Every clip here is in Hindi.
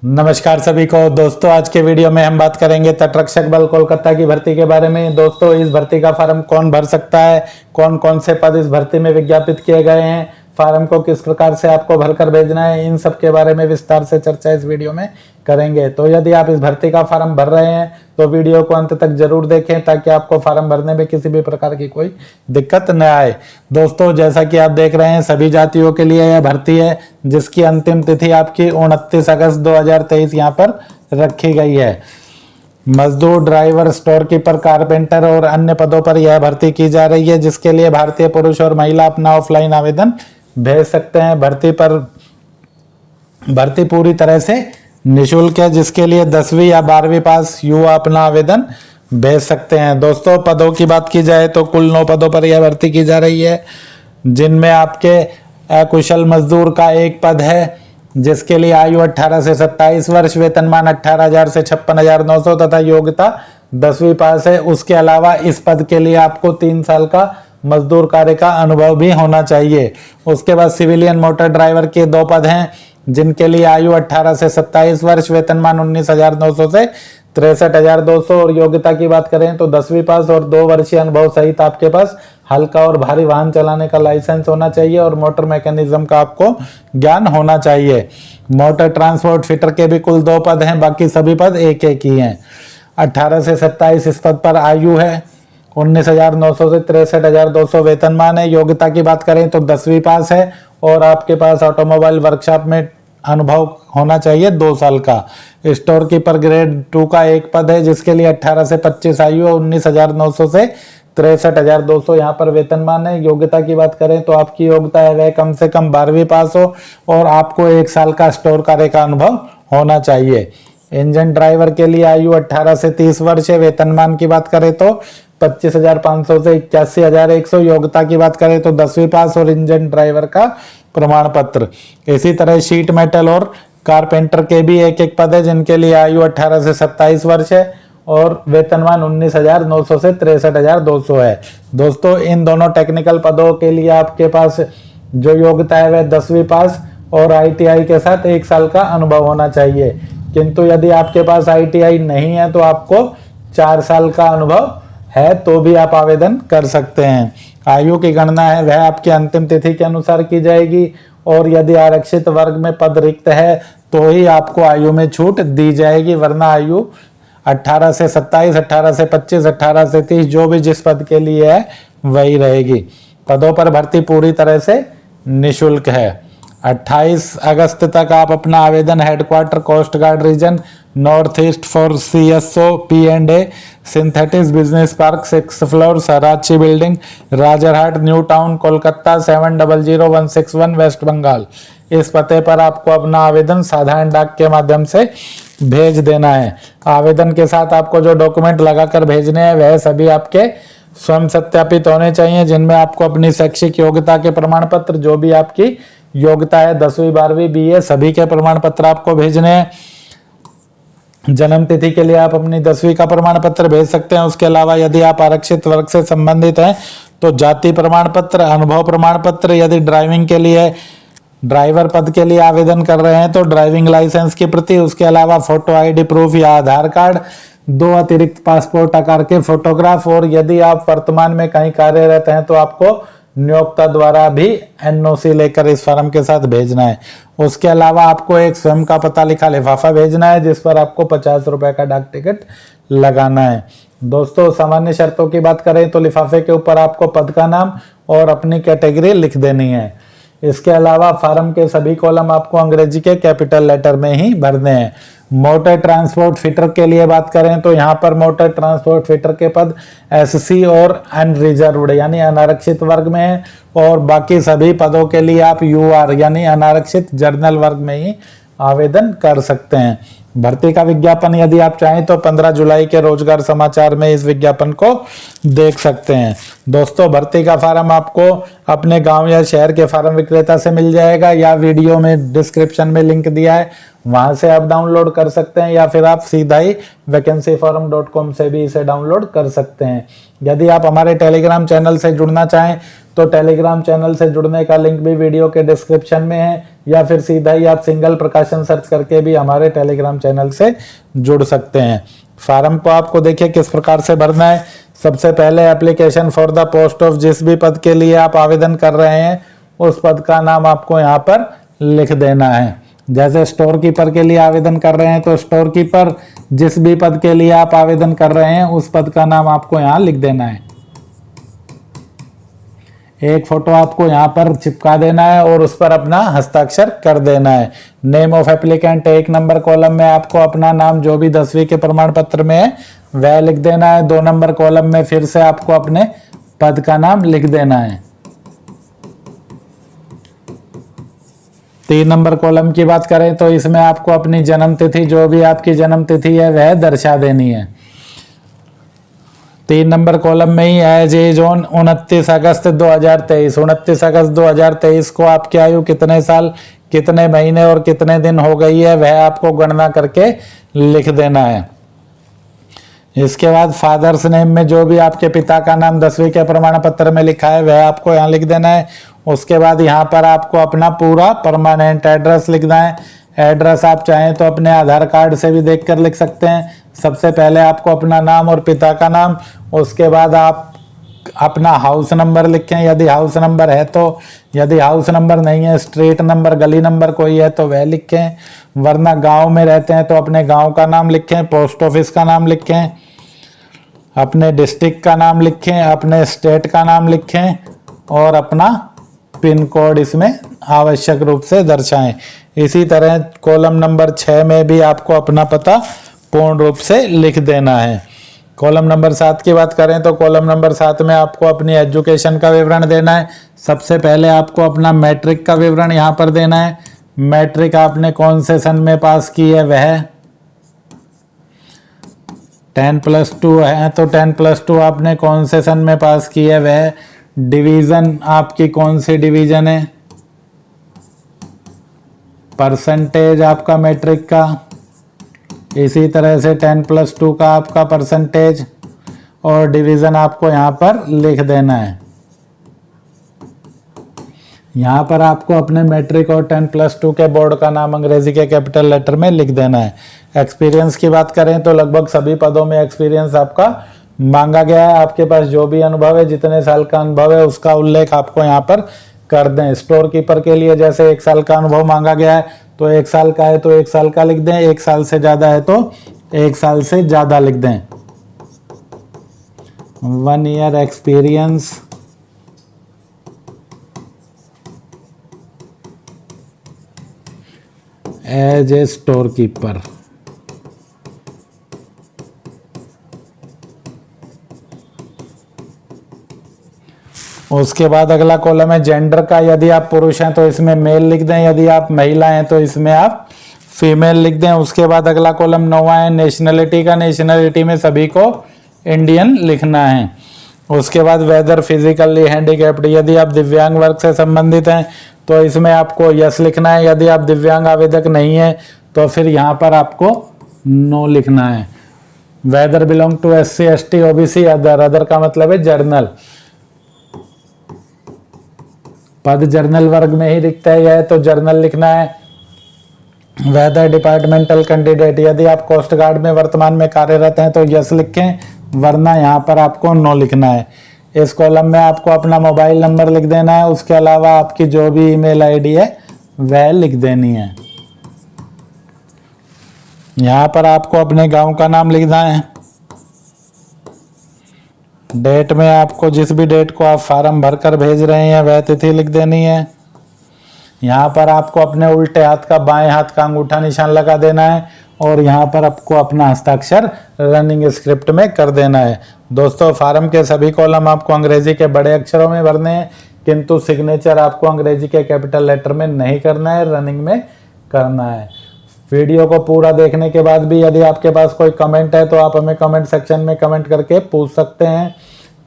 नमस्कार सभी को दोस्तों, आज के वीडियो में हम बात करेंगे तटरक्षक बल कोलकाता की भर्ती के बारे में। दोस्तों, इस भर्ती का फॉर्म कौन भर सकता है, कौन कौन से पद इस भर्ती में विज्ञापित किए गए हैं, फॉर्म को किस प्रकार से आपको भरकर भेजना है, इन सब के बारे में विस्तार से चर्चा इस वीडियो में करेंगे। तो यदि आप इस भर्ती का फॉर्म भर रहे हैं तो वीडियो को अंत तक जरूर देखें ताकि आपको फॉर्म भरने में किसी भी प्रकार की कोई दिक्कत न आए। दोस्तों, जैसा कि आप देख रहे हैं, सभी जातियों के लिए यह भर्ती है जिसकी अंतिम तिथि आपकी 29 अगस्त 2023 यहाँ पर रखी गई है। मजदूर, ड्राइवर, स्टोर कीपर, कारपेंटर और अन्य पदों पर यह भर्ती की जा रही है, जिसके लिए भारतीय पुरुष और महिला अपना ऑफलाइन आवेदन भेज सकते हैं। भर्ती पूरी तरह से निःशुल्क है, जिसके लिए 10वीं या 12वीं पास युवा अपना आवेदन भेज सकते हैं। दोस्तों, पदों की बात की जाए तो कुल 9 पदों पर यह भर्ती की जा रही है, जिनमें आपके अकुशल मजदूर का एक पद है, जिसके लिए आयु 18 से 27 वर्ष, वेतनमान 18,000 से 56,900 तथा योग्यता 10वीं पास है। उसके अलावा इस पद के लिए आपको 3 साल का मजदूर कार्य का अनुभव भी होना चाहिए। उसके बाद सिविलियन मोटर ड्राइवर के 2 पद हैं, जिनके लिए आयु 18 से 27 वर्ष, वेतनमान 19,900 से 63,200 और योग्यता की बात करें तो 10वीं पास और 2 वर्षीय अनुभव सहित आपके पास हल्का और भारी वाहन चलाने का लाइसेंस होना चाहिए और मोटर मैकेनिज्म का आपको ज्ञान होना चाहिए। मोटर ट्रांसपोर्ट फिटर के भी कुल 2 पद हैं, बाकी सभी पद एक एक ही हैं। 18 से 27 इस पद पर आयु है, 19,900 से 63,200 वेतनमान है। योग्यता की बात करें तो 10वीं पास है और आपके पास ऑटोमोबाइल वर्कशॉप में अनुभव होना चाहिए 2 साल का। स्टोर कीपर ग्रेड 2 का एक पद है, जिसके लिए 18 से 25 आयु है, 19,900 से 63,200 यहाँ पर वेतनमान है। योग्यता की बात करें तो आपकी योग्यता है वह कम से कम 12वीं पास हो और आपको 1 साल का स्टोर कार्य का अनुभव होना चाहिए। इंजन ड्राइवर के लिए आयु 18 से 30 वर्ष है। वेतनमान की बात करें तो 25,500 से 81,100। योग्यता की बात करें तो 10वीं पास और इंजन ड्राइवर का प्रमाण पत्र। इसी तरह शीट मेटल और कारपेंटर के भी एक एक पद है, जिनके लिए आयु 18 से 27 वर्ष है और वेतनमान 19,900 से 63,200 है। दोस्तों, इन दोनों टेक्निकल पदों के लिए आपके पास जो योग्यता है वह 10वीं पास और ITI के साथ 1 साल का अनुभव होना चाहिए। किंतु यदि आपके पास ITI नहीं है तो आपको 4 साल का अनुभव है तो भी आप आवेदन कर सकते हैं। आयु की गणना है वह आपकी अंतिम तिथि के अनुसार की जाएगी और यदि आरक्षित वर्ग में पद रिक्त है तो ही आपको आयु में छूट दी जाएगी, वरना आयु 18 से 27, 18 से 25, 18 से 30 जो भी जिस पद के लिए है वही रहेगी। पदों पर भर्ती पूरी तरह से निःशुल्क है। 28 अगस्त तक आप अपना आवेदन headquarter coast guard region north east for CSO P&A synthetics business park 6th floor, Sarachi building, Rajarhat, New Town, Kolkata 700161 West Bengal, इस पते पर आपको अपना आवेदन साधारण डाक के माध्यम से भेज देना है। आवेदन के साथ आपको जो डॉक्यूमेंट लगाकर भेजने हैं वह सभी आपके स्वयं सत्यापित होने चाहिए, जिनमें आपको अपनी शैक्षिक योग्यता के प्रमाण पत्र, जो भी आपकी योग्यता है 10वीं 12वीं BA सभी के प्रमाण पत्र आपको भेजने हैं। जन्म तिथि के लिए आप अपनी 10वीं का प्रमाण पत्र भेज सकते हैं। उसके अलावा यदि आप आरक्षित वर्ग से संबंधित हैं तो जाति प्रमाण पत्र, अनुभव प्रमाण पत्र, यदि ड्राइविंग के लिए ड्राइवर पद के लिए आवेदन कर रहे हैं तो ड्राइविंग लाइसेंस की प्रति, उसके अलावा फोटो ID प्रूफ या आधार कार्ड, 2 अतिरिक्त पासपोर्ट आकार के फोटोग्राफ और यदि आप वर्तमान में कहीं कार्यरत हैं तो आपको नियोक्ता द्वारा भी NOC लेकर इस फॉर्म के साथ भेजना है। उसके अलावा आपको एक स्वयं का पता लिखा लिफाफा भेजना है, जिस पर आपको 50 रुपए का डाक टिकट लगाना है। दोस्तों, सामान्य शर्तों की बात करें तो लिफाफे के ऊपर आपको पद का नाम और अपनी कैटेगरी लिख देनी है। इसके अलावा फॉर्म के सभी कॉलम आपको अंग्रेजी के कैपिटल लेटर में ही भरने हैं। मोटर ट्रांसपोर्ट फिटर के लिए बात करें तो यहाँ पर मोटर ट्रांसपोर्ट फिटर के पद SC और अनरिजर्व्ड यानी अनारक्षित वर्ग में है और बाकी सभी पदों के लिए आप UR यानी अनारक्षित जर्नल वर्ग में ही आवेदन कर सकते हैं। भर्ती का विज्ञापन यदि आप चाहें तो 15 जुलाई के रोजगार समाचार में इस विज्ञापन को देख सकते हैं। दोस्तों, भर्ती का फॉर्म आपको अपने गांव या शहर के फॉर्म विक्रेता से मिल जाएगा या वीडियो में डिस्क्रिप्शन में लिंक दिया है, वहां से आप डाउनलोड कर सकते हैं या फिर आप सीधा ही vacancyforum.com से भी इसे डाउनलोड कर सकते हैं। यदि आप हमारे टेलीग्राम चैनल से जुड़ना चाहें तो टेलीग्राम चैनल से जुड़ने का लिंक भी वीडियो के डिस्क्रिप्शन में है, या फिर सीधा ही आप सिंगल प्रकाशन सर्च करके भी हमारे टेलीग्राम चैनल से जुड़ सकते हैं। फार्म को आपको देखिए किस प्रकार से भरना है। सबसे पहले application for the post of, जिस भी पद के लिए आप आवेदन कर रहे हैं उस पद का नाम आपको यहाँ पर लिख देना है। जैसे स्टोर कीपर के लिए आवेदन कर रहे हैं तो स्टोर कीपर, जिस भी पद के लिए आप आवेदन कर रहे हैं उस पद का नाम आपको यहाँ लिख देना है। एक फोटो आपको यहाँ पर चिपका देना है और उस पर अपना हस्ताक्षर कर देना है। Name of applicant, 1 number column में आपको अपना नाम जो भी 10वीं के प्रमाण पत्र में है वह लिख देना है। 2 नंबर कॉलम में फिर से आपको अपने पद का नाम लिख देना है। 3 नंबर कॉलम की बात करें तो इसमें आपको अपनी जन्म तिथि, जो भी आपकी जन्म तिथि है वह दर्शा देनी है। 3 नंबर कॉलम में ही एज एज ऑन 29 अगस्त 2023, 29 अगस्त 2023 को आपकी आयु कितने साल, कितने महीने और कितने दिन हो गई है वह आपको गणना करके लिख देना है। इसके बाद फादर्स नेम में जो भी आपके पिता का नाम 10वीं के प्रमाण पत्र में लिखा है वह आपको यहाँ लिख देना है। उसके बाद यहाँ पर आपको अपना पूरा परमानेंट एड्रेस लिखना है। एड्रेस आप चाहें तो अपने आधार कार्ड से भी देखकर लिख सकते हैं। सबसे पहले आपको अपना नाम और पिता का नाम, उसके बाद आप अपना हाउस नंबर लिखें यदि हाउस नंबर है तो, यदि हाउस नंबर नहीं है स्ट्रीट नंबर, गली नंबर कोई है तो वह लिखें, वरना गांव में रहते हैं तो अपने गांव का नाम लिखें, पोस्ट ऑफिस का नाम लिखें, अपने डिस्ट्रिक्ट का नाम लिखें, अपने स्टेट का नाम लिखें और अपना पिन कोड इसमें आवश्यक रूप से दर्शाएं। इसी तरह कॉलम नंबर 6 में भी आपको अपना पता पूर्ण रूप से लिख देना है। कॉलम नंबर 7 की बात करें तो कॉलम नंबर 7 में आपको अपनी एजुकेशन का विवरण देना है। सबसे पहले आपको अपना मैट्रिक का विवरण यहाँ पर देना है। मैट्रिक आपने कौन से सन में पास की है वह 10+2 है तो 10+2 आपने कौन से सन में पास की है वह, डिवीज़न आपकी कौन सी डिवीज़न है, परसेंटेज आपका मैट्रिक का, इसी तरह से 10+2 का आपका परसेंटेज और डिवीज़न आपको यहाँ पर लिख देना है। यहाँ पर आपको अपने मैट्रिक और 10+2 के बोर्ड का नाम अंग्रेजी के कैपिटल लेटर में लिख देना है। एक्सपीरियंस की बात करें तो लगभग सभी पदों में एक्सपीरियंस आपका मांगा गया है। आपके पास जो भी अनुभव है, जितने साल का अनुभव है उसका उल्लेख आपको यहाँ पर कर दें। स्टोर कीपर के लिए जैसे 1 साल का अनुभव मांगा गया है तो 1 साल का है तो 1 साल का लिख दें, 1 साल से ज़्यादा है तो 1 साल से ज़्यादा लिख दें। 1 year experience as a store keeper. उसके बाद अगला कॉलम है जेंडर का। यदि आप पुरुष हैं तो इसमें मेल लिख दें, यदि आप महिला हैं तो इसमें आप फीमेल लिख दें। उसके बाद अगला कॉलम 9वां है नेशनलिटी का। नेशनलिटी में सभी को इंडियन लिखना है। उसके बाद वेदर फिजिकली हैंडीकैप्ड, यदि आप दिव्यांग वर्ग से संबंधित हैं तो इसमें आपको यस लिखना है। यदि आप दिव्यांग आवेदक नहीं है तो फिर यहाँ पर आपको नो लिखना है। Whether belong to SC ST OBC other, other का मतलब है जर्नल, पद जर्नल वर्ग में ही लिखता है यह तो जर्नल लिखना है। वेदर डिपार्टमेंटल कैंडिडेट, यदि आप कोस्ट गार्ड में वर्तमान में कार्यरत हैं तो यस लिखें, वरना यहाँ पर आपको नो लिखना है। इस कॉलम में आपको अपना मोबाइल नंबर लिख देना है। उसके अलावा आपकी जो भी ईमेल आईडी है वह लिख देनी है। यहाँ पर आपको अपने गांव का नाम लिखना है। डेट में आपको जिस भी डेट को आप फार्म भरकर भेज रहे हैं वह तिथि लिख देनी है। यहाँ पर आपको अपने उल्टे हाथ का बाएं हाथ का अंगूठा निशान लगा देना है और यहाँ पर आपको अपना हस्ताक्षर रनिंग स्क्रिप्ट में कर देना है। दोस्तों फार्म के सभी कॉलम आपको अंग्रेजी के बड़े अक्षरों में भरने हैं, किंतु सिग्नेचर आपको अंग्रेजी के कैपिटल लेटर में नहीं करना है, रनिंग में करना है। वीडियो को पूरा देखने के बाद भी यदि आपके पास कोई कमेंट है तो आप हमें कमेंट सेक्शन में कमेंट करके पूछ सकते हैं।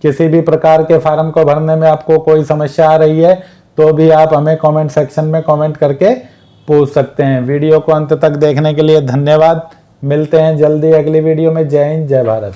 किसी भी प्रकार के फार्म को भरने में आपको कोई समस्या आ रही है तो भी आप हमें कमेंट सेक्शन में कमेंट करके पूछ सकते हैं। वीडियो को अंत तक देखने के लिए धन्यवाद। मिलते हैं जल्दी अगली वीडियो में। जय हिंद, जय भारत।